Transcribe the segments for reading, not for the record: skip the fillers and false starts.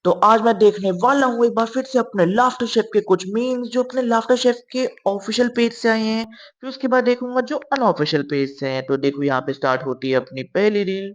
तो आज मैं देखने वाला हूँ एक बार फिर से अपने लाफ्टर शेफ के कुछ मीम्स जो अपने लाफ्टर शेफ के ऑफिशियल पेज से आए हैं। फिर उसके बाद देखूंगा जो अनऑफिशियल पेज से हैं। तो देखो यहाँ पे स्टार्ट होती है अपनी पहली रील।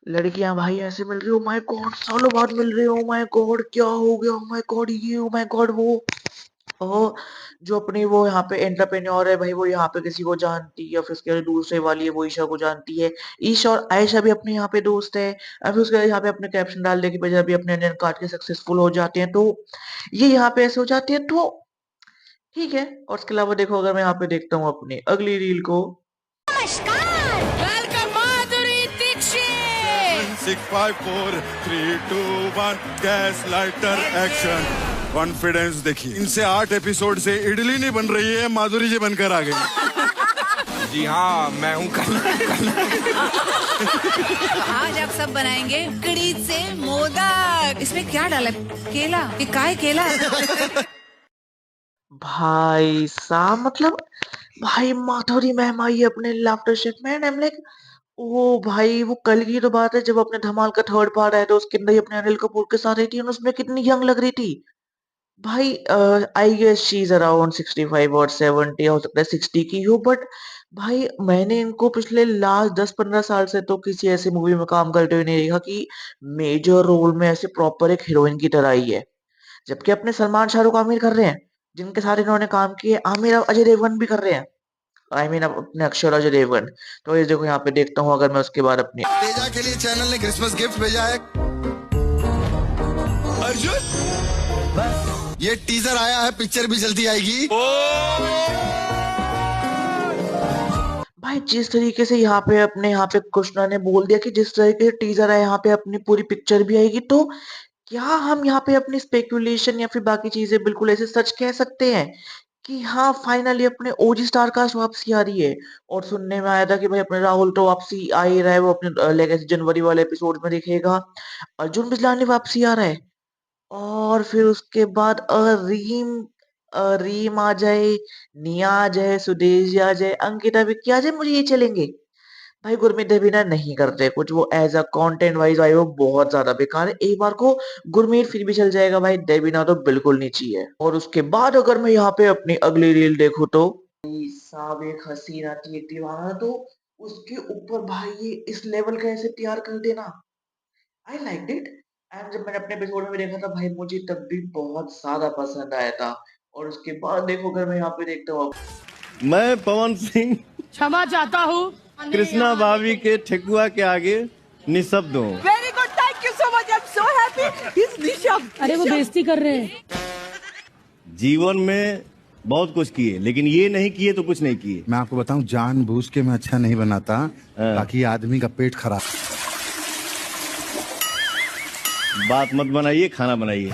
लड़कियां भाई ऐसे मिल रही हो माय गॉड, सालों बाद मिल रही हो माय गॉड, क्या हो गया माय गॉड, ये हो माय गॉड वो। ओ, जो अपनी वो यहाँ पे एंटरप्रेन्योर है भाई, वो यहाँ पे किसी को जानती है, फिर उसके दूसरे वाली है वो ईशा को जानती है। ईशा और आयशा भी अपने यहाँ पे दोस्त है। अभी उसके बाद यहाँ पे अपने कैप्शन डाल दे कि भाई जब भी अपने इंडियन कार्ड के सक्सेसफुल हो जाते हैं तो ये यहाँ पे ऐसे हो जाते हैं, तो ठीक है। और उसके अलावा देखो अगर मैं यहाँ पे देखता हूँ अपनी अगली रील को। नमस्कार, welcome Madhuri Dixit. 6 5 4 3 2 1 gas lighter action. Confidence देखिए, इनसे 8 एपिसोड से इडली नहीं बन रही है, माधुरी जी बनकर आ गई। जी हाँ, मैं हूँ आज आप सब बनाएंगे कड़ी से मोदक। इसमें क्या डाला है? केला? ये का है केला? भाई साहब मतलब भाई माधुरी मैम आई है अपने लाफ्टर शेफ में, and I am like oh भाई, वो कल की तो बात है जब अपने धमाल का थर्ड पार्ट आया था उसके अंदर ही अपने अनिल कपूर के साथ रही थी और उसमें कितनी यंग लग रही थी भाई। I guess she is around 65 और 70, हो सकता है 60 की हो, बट भाई मैंने इनको पिछले लास्ट 10-15 साल से तो किसी ऐसी मूवी में काम करते हुए नहीं देखा कि मेजर रोल में ऐसे प्रॉपर एक हीरोइन की तरह ही है। जबकि अपने सलमान शाहरुख आमिर कर रहे हैं, जिनके साथ इन्होंने काम किए, आमिर अब अजय देवगन भी कर रहे हैं। आई मीन अपने अक्षर अजय देवगन। तो ये देखो यहाँ पे देखता हूँ अगर मैं उसके बाद अपनी तेजा के लिए चैनल ने क्रिसमस गिफ्ट भेजा है। अर्जुन, ये टीजर आया है, पिक्चर भी जल्दी आएगी। भाई जिस तरीके से यहाँ पे अपने यहाँ पे कृष्णा ने बोल दिया कि जिस तरीके से टीजर है यहाँ पे अपनी पूरी पिक्चर भी आएगी, तो क्या हम यहाँ पे अपनी स्पेकुलेशन या फिर बाकी चीजें बिल्कुल ऐसे सच कह सकते हैं कि हाँ फाइनली अपने ओजी स्टार कास्ट वापसी आ रही है। और सुनने में आया था कि भाई अपने राहुल तो वापसी आ ही रहा है, वो अपने लेगेसी जनवरी वाले एपिसोड में दिखेगा। अर्जुन बिजलानी वापसी आ रहा है। और फिर उसके बाद रीम आ जाए, निया आ जाए, सुदेश आ जाए, अंकिता विक्की आ जाए, मुझे ये चलेंगे। भाई गुरमीत देवीना नहीं करते कुछ, वो एज अ कंटेंट वाइज भाई वो बहुत ज्यादा बेकार है। एक बार को गुरमीत फिर भी चल जाएगा भाई, देवीना तो बिल्कुल नहीं चाहिए। और उसके बाद अगर मैं यहाँ पे अपनी अगली रील देखूँ तो भाई साहब एक हसीना थी एक दीवाना, तो उसके ऊपर भाई ये इस लेवल का ऐसे तैयार कर देना, आई लाइक इट। एंड जब मैंने अपने एपिसोड में देखा था भाई मुझे तब भी बहुत ज्यादा पसंद आया था। और उसके बाद देखो अगर मैं यहाँ पे देखता हूँ मैं पवन सिंह क्षमा चाहता हूँ। कृष्णा भाभी के ठेकुआ के आगे निशब्द हूँ। Very good, thank you so much, I am so happy. इस निशब्द, अरे वो बेइज्जती कर रहे हैं। जीवन में बहुत कुछ किए, लेकिन ये नहीं किए तो कुछ नहीं किए। मैं आपको बताऊं, जानबूझ के मैं अच्छा नहीं बनाता, बाकी आदमी का पेट खराब। बात मत बनाइए, खाना बनाइए।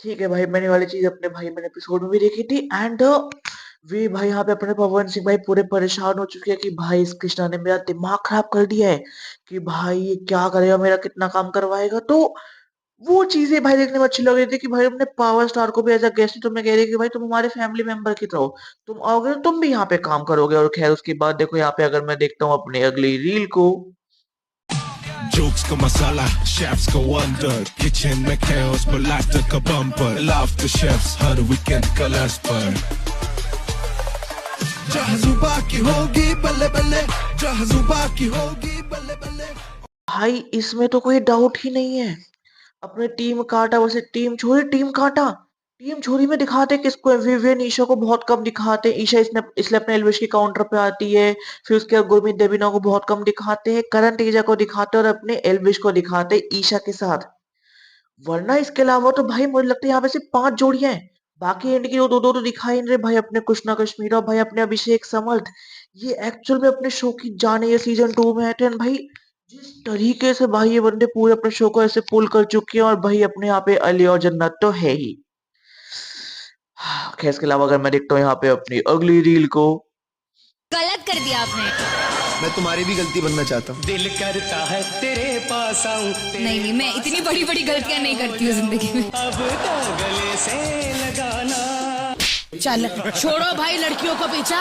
ठीक है भाई, मैंने वाली चीज अपने भाई मैंने एपिसोड में भी देखी थी। एंड वे भाई यहाँ पे अपने पवन सिंह भाई पूरे परेशान हो चुके हैं कि भाई इस कृष्णा ने मेरा दिमाग खराब कर दिया है कि भाई ये क्या करेगा, मेरा कितना काम करवाएगा। तो वो चीजें भाई देखने में अच्छी लग रही थी कि भाई अपने पावर स्टार को भी एज अ गेस्ट तुमने कह रही कि भाई तुम हमारे फैमिली मेंबर की तरह हो, तुम आओगे तो तुम भी यहाँ पे काम करोगे। और खैर उसके बाद देखो यहाँ पे अगर मैं देखता हूँ अपनी अगली रील को। Jokes का मसाला, chefs का wonder, kitchen में chaos पर laughter का bumper, laughter chefs हर weekend का last पर। जहाँ जुबा की होगी बल्ले बल्ले, जहाँ जुबा की होगी बल्ले बल्ले। भाई इसमें तो कोई डाउट ही नहीं है, अपने टीम कांटा वैसे टीम छोरी, टीम कांटा टीम छोरी में दिखाते किसको है, विवियन ईशा को बहुत कम दिखाते हैं। ईशा इसलिए अपने एल्विश के काउंटर पे आती है। फिर उसके बाद गुरमीत देवीना को बहुत कम दिखाते हैं, करण तेजा को दिखाते हैं और अपने एल्विश को दिखाते हैं ईशा के साथ। वरना इसके अलावा तो भाई मुझे लगता है यहाँ पे सिर्फ 5 जोड़ियां हैं, बाकी इनकी दो दो दो तो दिखाई नहीं रहे भाई। अपने कृष्णा कश्मीर और भाई अपने अभिषेक समर्थ, ये एक्चुअल में अपने शो की जान है, ये सीजन 2 में आते हैं भाई। जिस तरीके से भाई ये बंदे पूरे अपने शो को ऐसे पुल कर चुके हैं, और भाई अपने यहाँ पे अली और जन्नत तो है ही। खैर इसके अलावा अगर मैं देखता हूँ यहाँ पे अपनी अगली रील को। गलत कर दिया आपने। मैं तुम्हारी भी गलती बनना चाहता हूँ। दिल करता है तेरे पास आऊं। नहीं, मैं इतनी बड़ी बड़ी गलतियां नहीं करती हूँ जिंदगी में। अब तो गले से लगाना। चल छोड़ो भाई लड़कियों को पीछा,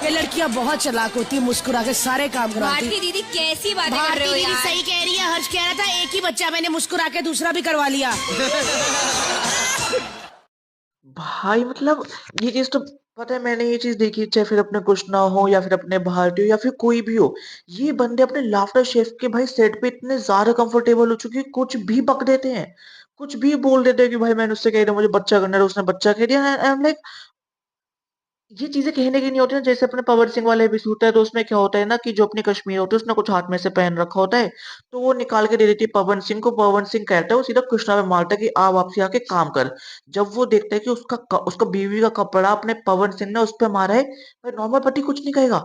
ये लड़कियां बहुत चालाक होती है, मुस्कुरा के सारे काम कराती। भारती दीदी कैसी बातें कर रहे हो भारती दीदी यार? सही कह रही है, हर्ष कह रहा था एक ही बच्चा मैंने मुस्कुरा के दूसरा भी करवा लिया। भाई मतलब ये चीज़ तो पता है, मैंने ये चीज़ देखी, चाहे फिर अपने कृष्णा हो या फिर अपने भारती हो या फिर कोई भी हो, ये बंदे अपने लाफ्टर शेफ के भाई सेट पे इतने ज़्यादा कंफर्टेबल हो चुके हैं, कुछ भी बक देते हैं, कुछ भी बोल देते हैं कि भाई मैंने उससे कह दिया मुझे बच्चा करना है, उसने बच्चा कह दिया। आई एम लाइक ये चीज़ें कहने की नहीं होती ना, जैसे अपने पवन सिंह वाला एपिसोड होता है, तो उसमें क्या होता है ना कि जो अपनी कश्मीर होती है उसने कुछ हाथ में से पहन रखा होता है, तो वो निकाल के दे देती है पवन सिंह को। पवन सिंह कहता है, वो सीधा कृष्णा पे मारता है कि आ वापसी आके काम कर। जब वो देखता है कि उसका बीवी का कपड़ा अपने पवन सिंह ने उस पे मारा है, भाई नॉर्मल पति कुछ नहीं कहेगा,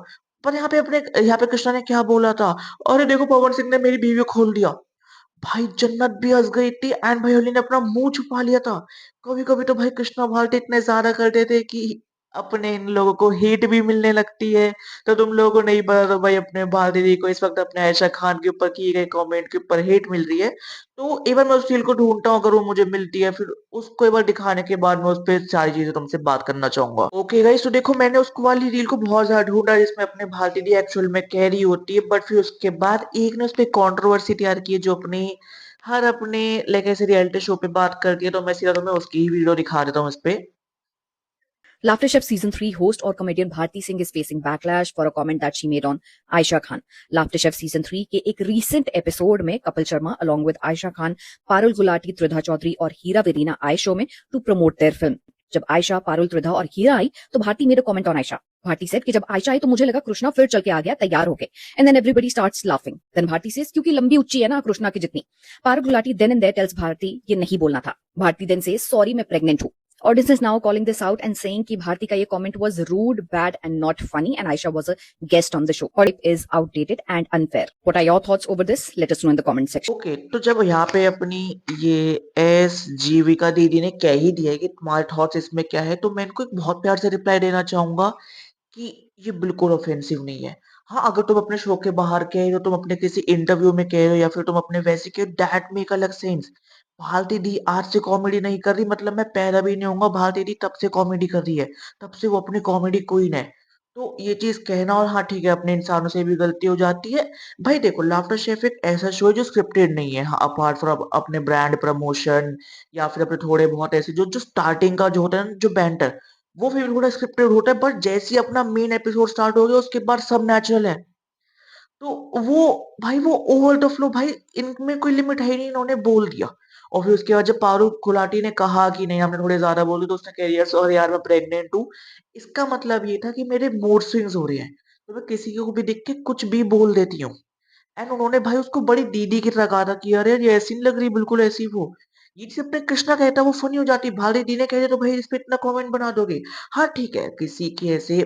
पर यहाँ पे कृष्णा ने क्या बोला था, अरे देखो पवन सिंह ने मेरी बीवी को खोल दिया। भाई जन्नत भी हंस गई थी एंड भाई ने अपना मुंह छुपा लिया था। कभी कभी तो भाई कृष्णा भारती इतने ज्यादा करते थे कि अपने इन लोगों को हिट भी मिलने लगती है। तो तुम लोगों को नहीं पता तो भाई अपने भारती दी को इस वक्त अपने आयशा खान के ऊपर किए गए कमेंट के ऊपर हिट मिल रही है। तो एक बार मैं उस रील को ढूंढता हूँ, अगर वो मुझे मिलती है फिर उसको एक बार दिखाने के बाद मैं उस पर सारी चीजें तुमसे बात करना चाहूंगा। ओके गाइस, तो देखो मैंने उसको वाली रील को बहुत ज्यादा ढूंढा जिसमें अपने भारती दी एक्चुअल में कह रही होती है, बट फिर उसके बाद एक ने उस पर कॉन्ट्रोवर्सी तैयार की है जो अपनी हर अपने लाइक ऐसे रियलिटी शो पे बात करती है, तो मैं सीधा तुम्हें उसकी ही वीडियो दिखा देता हूँ इस पे। Laughter Chef Season 3 host or comedian Bharti Singh is facing backlash for a comment that she made on Aisha Khan. Laughter Chef Season 3 के एक recent episode में Kapil Sharma along with Aisha Khan, Parul Gulati, त्रिधा चौधरी और हीरा वेरीना आए शो में to promote their film. जब आयशा, पारुल, त्रिधा और हीरा आई तो Bharti made a comment on Aisha. Bharti said कि जब आयशा आई तो मुझे लगा कृष्णा फिर चल के आ गया तैयार होके. And then everybody starts laughing. Then Bharti says क्योंकि लंबी उच्ची है ना कृष्णा की जितनी. Parul Gulati then and there tells Bharti ये नहीं बोलना था. भारती then says sorry मैं pregnant हूँ. Audience is now calling this out and saying कि भारती का ये comment was rude, bad and not funny and Aisha was a guest on the show. Or it is outdated and unfair. What are your thoughts over this? Let us know in the comment section. Okay, तो जब यहाँ पे अपनी ये S जीविका दीदी ने कह ही दिया है कि तुम्हारे थॉट्स इसमें क्या है, तो मैं इनको एक बहुत प्यार से रिप्लाई देना चाहूंगा कि ये बिल्कुल ऑफेंसिव नहीं है। हाँ, अगर तुम अपने शो के बाहर कह रहे हो, तुम अपने किसी इंटरव्यू में कह रहे हो या फिर तुम अपने वैसे कह रहे हो, दैट मेक अलग सेंस। भारती दी आज से कॉमेडी नहीं कर रही, मतलब मैं पैदा भी नहीं होऊंगा, भारती दी तब से कॉमेडी कर रही है, तब से वो अपनी कॉमेडी क्वीन है। तो ये चीज कहना, और हाँ ठीक है अपने इंसानों से भी गलती हो जाती है। भाई देखो लाफ्टर शेफ एक ऐसा शो है जो स्क्रिप्टेड नहीं है, हाँ अपार्ट फ्रॉम अपने ब्रांड प्रमोशन या फिर अपने थोड़े बहुत ऐसे जो जो स्टार्टिंग का जो होता है ना, जो बैंटर, वो फिर थोड़ा स्क्रिप्टेड होता है, बट जैसे ही अपना मेन एपिसोड स्टार्ट हो गया उसके बाद सब नेचुरल है। तो वो भाई वो ओवर द फ्लो, भाई इनमें कोई लिमिट है ही नहीं, इन्होंने बोल दिया। और फिर उसके बाद जब पारू गुलाटी ने कहा कि नहीं हमने थोड़े ज्यादा बोल दिया, तो उसने कह दिया सॉरी यार मैं प्रेग्नेंट हूँ। इसका मतलब ये था कि मेरे मूड स्विंग्स हो रहे हैं, तो मैं किसी को भी देख के कुछ भी बोल देती हूँ। एंड उन्होंने भाई उसको बड़ी दीदी की तरह कहा था कि अरे यार ये ऐसी नहीं लग रही, बिल्कुल ऐसी वो। ये चीज अपने कृष्णा कहता वो फनी हो जाती, भारती दी ने कहते तो भाई इस पे इतना कमेंट बना दोगे। हाँ ठीक है, किसी की ऐसे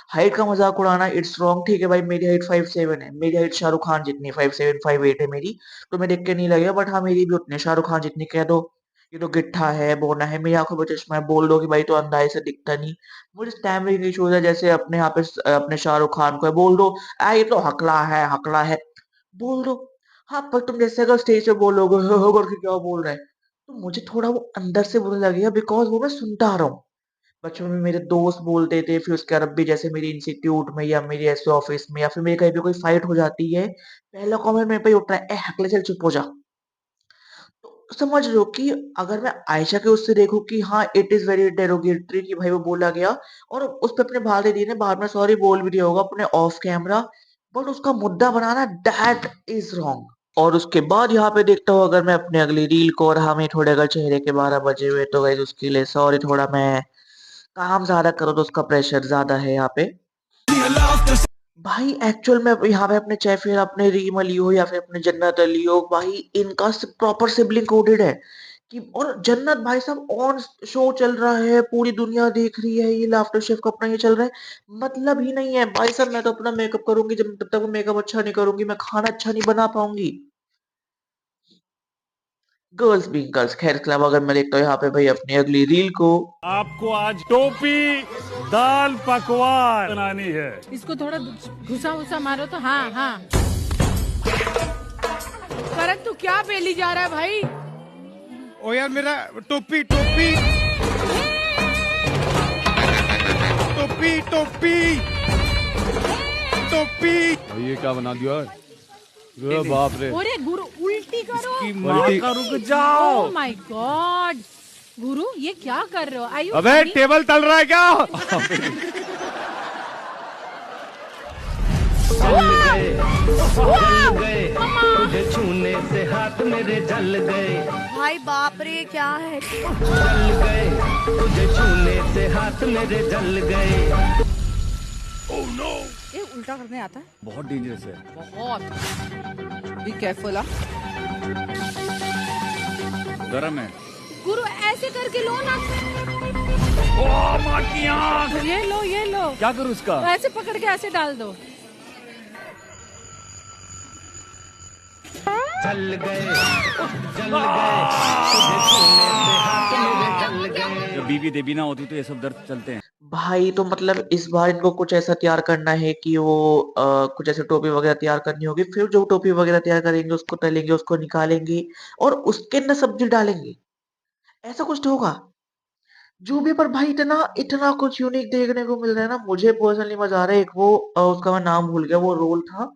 हाइट का मजाक उड़ाना इट्स रॉन्ग, ठीक है भाई मेरी हाइट 5'7" है, मेरी हाइट शाहरुख खान जितनी 5'7" 5'8" है मेरी, तो मैं देख के नहीं लगेगा, बट हाँ मेरी भी उतनी शाहरुख खान जितनी कह दो। ये तो गिट्ठा है, बोना है, मेरी आंखों पे चश्मा है, बोल दो कि भाई तो अंधा ऐसे दिखता नहीं। मुझे स्टैमरिंग इश्यूज है, जैसे अपने यहाँ पे अपने शाहरुख खान को है, बोल दो ये तो हकला है, हकला है, बोल दो। हाँ, पर तुम जैसे अगर स्टेज पे बोलोगे हो करके क्या बोल रहे हैं, तो मुझे थोड़ा वो अंदर से बुरा लगेगा, बिकॉज वो मैं सुनता आ रहा हूँ। बचपन में मेरे दोस्त बोलते थे, फिर उसके बाद भी जैसे मेरी इंस्टीट्यूट में या मेरी ऐसे ऑफिस में या फिर मेरे कहीं पे कोई फाइट हो जाती है, पहला कमेंट मेरे पे ही उठता है, ए हकले चल चुप हो जा। तो समझ लो कि अगर मैं आयशा के उससे देखूं कि हाँ इट इज वेरी डेरोगेटरी कि भाई वो बोला गया, और उस पे अपने भारती दी ने बाद में सॉरी बोल भी दिया होगा अपने ऑफ कैमरा, बट उसका मुद्दा बनाना दैट इज रॉन्ग। और उसके बाद यहाँ पे देखता हूँ अगर मैं अपने अगली रील को, और हमें थोड़े अगर चेहरे के 12 बजे हुए तो गाइस उसके लिए सॉरी, थोड़ा मैं काम ज्यादा करो तो उसका प्रेशर ज्यादा है यहाँ पे। भाई एक्चुअल में यहाँ पे अपने चाहे फिर अपने रीम अली हो या फिर अपने जन्नत अली हो, भाई इनका प्रॉपर सिबलिंग कोडेड है कि, और जन्नत भाई साहब ऑन शो चल रहा है, पूरी दुनिया देख रही है, ये लाफ्टर शेफ का अपना ये चल रहा है, मतलब ही नहीं है भाई साहब। मैं तो अपना मेकअप करूंगी, जब तब तक मेकअप अच्छा नहीं करूंगी मैं खाना अच्छा नहीं बना पाऊंगी। Girls being girls. खैर इसके अलावा अगर मैं देखता हूँ यहाँ पे भाई अपनी अगली रील को, आपको आज टोपी दाल पकवान बनानी है। इसको थोड़ा घुसा घुसा मारो तो हाँ हाँ। करण तू क्या बेली जा रहा है भाई? ओ यार मेरा टोपी टोपी टोपी टोपी टोपी। ये क्या बना दिया? बाप रे। अरे गुरु उल्टी करो। रुक जाओ। ओह माय गॉड गुरु ये क्या कर रहे हो? आयु अबे टेबल तल रहा है क्या? तुझे छूने से हाथ मेरे जल गए। भाई बाप रे क्या है? जल गए तुझे छूने से हाथ मेरे जल गए। ओह नो, ये उल्टा करने आता है? बहुत डेंजरस है। बहुत। Be careful. गरम है। गुरु ऐसे करके लो ना। ओ माटिया। ये लो। क्या करूँ उसका? ऐसे पकड़ के ऐसे डाल दो। जल गए तुझे छूने से हाथ मेरे जल गए। जब बीवी देवी ना होती तो ये सब दर्द चलते हैं। भाई तो मतलब इस बार इनको कुछ ऐसा तैयार करना है कि वो कुछ ऐसे टोपी वगैरह तैयार करनी होगी, फिर जो टोपी वगैरह तैयार करेंगे उसको तलेंगे, उसको निकालेंगे और उसके अंदर सब्जी डालेंगे, ऐसा कुछ तो होगा जो भी। पर भाई इतना इतना कुछ यूनिक देखने को मिल रहा है ना, मुझे पर्सनली मजा आ रहा है। एक वो उसका मैं नाम भूल गया, वो रोल था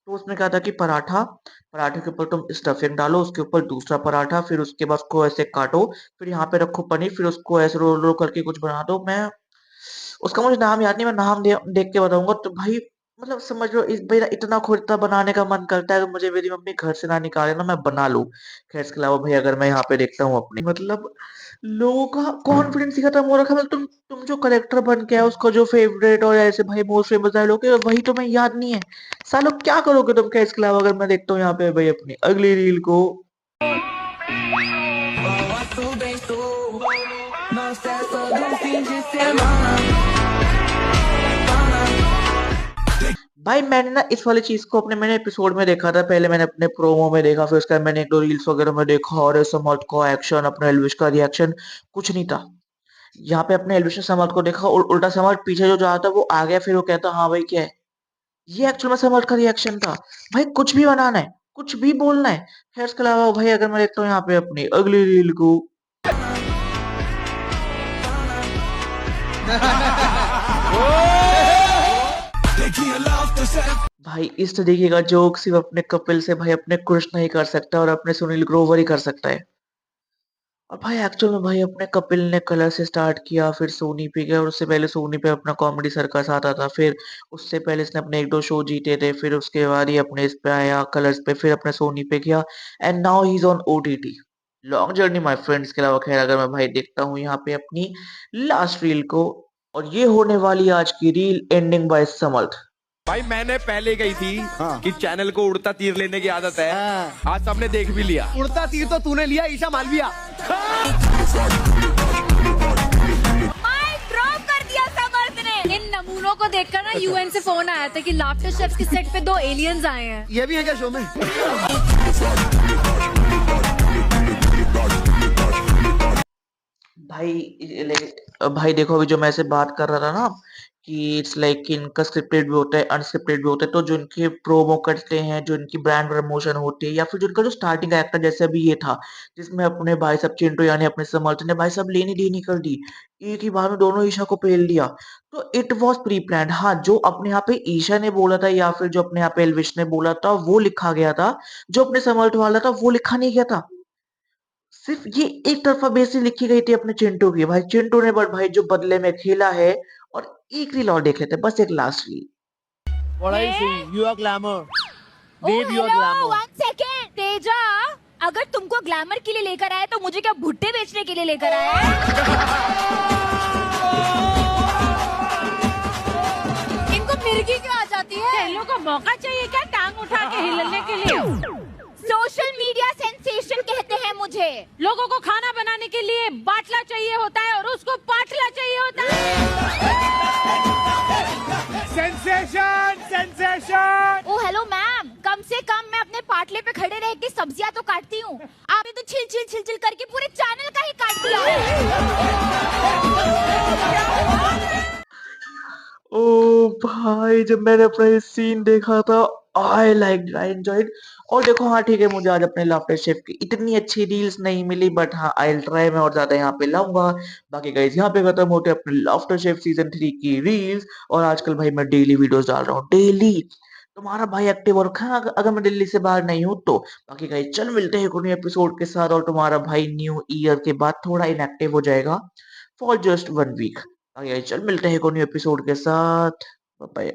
तो उसमें क्या था कि पराठे के ऊपर तुम स्टफिंग डालो, उसके ऊपर दूसरा पराठा, फिर उसके बाद उसको ऐसे काटो, फिर यहाँ पे रखो पनीर, फिर उसको ऐसे रोल रोल करके कुछ बना दो। मैं उसका मुझे नाम याद नहीं, मैं नाम देख के बताऊंगा। तो भाई मतलब समझ लो इस मेरा इतना खुद बनाने का मन करता है कि मुझे मेरी मम्मी घर से ना निकाले ना, मैं बना लूं। खैर इसके अलावा भाई अगर मैं यहाँ पे देखता हूँ अपनी मतलब लोगों का कॉन्फिडेंस ही खत्म हो रखा है। मतलब तुम जो करेक्टर बन के आए उसका जो फेवरेट और ऐसे भाई मोस्ट फेमस डायलॉग है वही तुम्हें याद नहीं है। सालो क्या करोगे तुम? क्या इसके अलावा अगर मैं देखता हूँ यहाँ पे भाई अपनी अगली रील को, भाई मैंने ना इस वाली चीज को मैंने एपिसोड में देखा था, पहले मैंने अपने प्रोमो में देखा, फिर उसके बाद मैंने एक दो रील्स वगैरह में देखा और समर्थ का एक्शन, अपने एल्विश का रिएक्शन कुछ नहीं था। यहाँ पे अपने एल्विश ने समर्थ को देखा, उल्टा समर्थ पीछे जो जा रहा था वो आ गया, फिर वो कहता हाँ भाई क्या है, ये एक्चुअल में समर्थ का रिएक्शन था। भाई कुछ भी बनाना है, कुछ भी बोलना है। खैर इसके अलावा भाई अगर मैं देखता हूँ यहाँ पे अपनी अगली रील को, भाई इस तरीके का जोक सिर्फ अपने कपिल से भाई अपने कृष्ण ही कर सकता है और अपने सुनील ग्रोवर ही कर सकता है। और भाई एक्चुअल में भाई अपने कपिल ने कलर से स्टार्ट किया, फिर सोनी पे गया और उससे पहले सोनी पे अपना कॉमेडी सर्कस आता था, फिर उससे पहले इसने अपने एक दो शो जीते थे, फिर उसके बाद ही अपने इस पे आया कलर्स पे, फिर अपने सोनी पे गया and now he is on OTT. Long journey my friends. के अलावा खैर अगर मैं भाई देखता हूँ यहाँ पे अपनी लास्ट रील को, और ये होने वाली आज की रील एंडिंग बाय समर्थ। भाई मैंने पहले कही थी कि चैनल को उड़ता तीर लेने की आदत है, आज सबने देख भी लिया। उड़ता तीर तो तूने लिया, ईशा मालविया। ड्रॉप कर दिया समर्थ ने। इन नमूनों को देखकर ना यूएन से फोन आया था कि लाफ्टर शेफ्स के सेट पे 2 एलियंस आए हैं। ये भी है क्या शो में? भाई देखो अभी जो मैं से बात कर रहा था ना कि इट्स लाइक इनका स्क्रिप्टेड भी होता है, अनस्क्रिप्टेड भी होता है। तो जो इनके प्रोमो करते हैं, जो इनकी ब्रांड प्रमोशन होती है, या फिर जो इनका जो स्टार्टिंग एक्टर जैसे अभी ये था जिसमें अपने भाई साहब चिंटू यानी अपने समर्थ ने भाई साहब लेनी देनी कर दी, एक ही बार में दोनों ईशा को पेल दिया। तो इट वॉज प्री प्लान। हाँ, जो अपने यहाँ पे ईशा ने बोला था या फिर जो अपने यहाँ पे एल्विश ने बोला था वो लिखा गया था, जो अपने समर्थ वाला था वो लिखा नहीं गया था। सिर्फ ये एक तरफा बेसिस लिखी गई थी अपने चिंटू की। भाई चिंटू ने बट भाई जो बदले में खेला है। और एक रील और देख लेते हैं, बस एक last reel. What are you saying? You are glamour. Babe, you are glamour. One second. Teja, अगर तुमको ग्लैमर के लिए लेकर आए तो मुझे क्या भुट्टे बेचने के लिए लेकर आए? इनको मिर्गी क्यों आ जाती है? इन लोगों को मौका चाहिए क्या टांग उठा के हिलने के लिए? सोशल मीडिया सेंसेशन कहते हैं मुझे। लोगों को खाना बनाने के लिए बाटला चाहिए होता है और उसको पाटला चाहिए होता है। Sensation sensation. Oh hello ma'am, कम से कम मैं अपने पाटले पे खड़े रह के सब्जियां तो काटती हूँ। आप तो छिल छिल छिल छिल करके पूरे चैनल का ही काट दिया। ओ भाई, जब मैंने अपना ये सीन देखा था, आई लाइक आई एंजॉयड। और देखो, हाँ ठीक है, मुझे आज अपने लाफ्टर शेफ की इतनी अच्छी रील्स नहीं मिली, बट हाँ आई विल ट्राई, मैं और ज्यादा यहाँ पे लाऊंगा। बाकी गाइस, यहाँ पे खत्म होते हैं अपने लाफ्टर शेफ सीजन 3 की रील्स। और आजकल भाई मैं डेली वीडियोस डाल रहा हूँ, डेली। तुम्हारा भाई एक्टिव और रखा है अगर मैं दिल्ली से बाहर नहीं हूँ तो। बाकी गाइस, चल मिलते हैं कोई एपिसोड के साथ, और तुम्हारा भाई न्यू ईयर के बाद थोड़ा इनएक्टिव हो जाएगा फॉर जस्ट 1 वीक। आगे चल मिलते हैं कोई एपिसोड के साथ। बाय।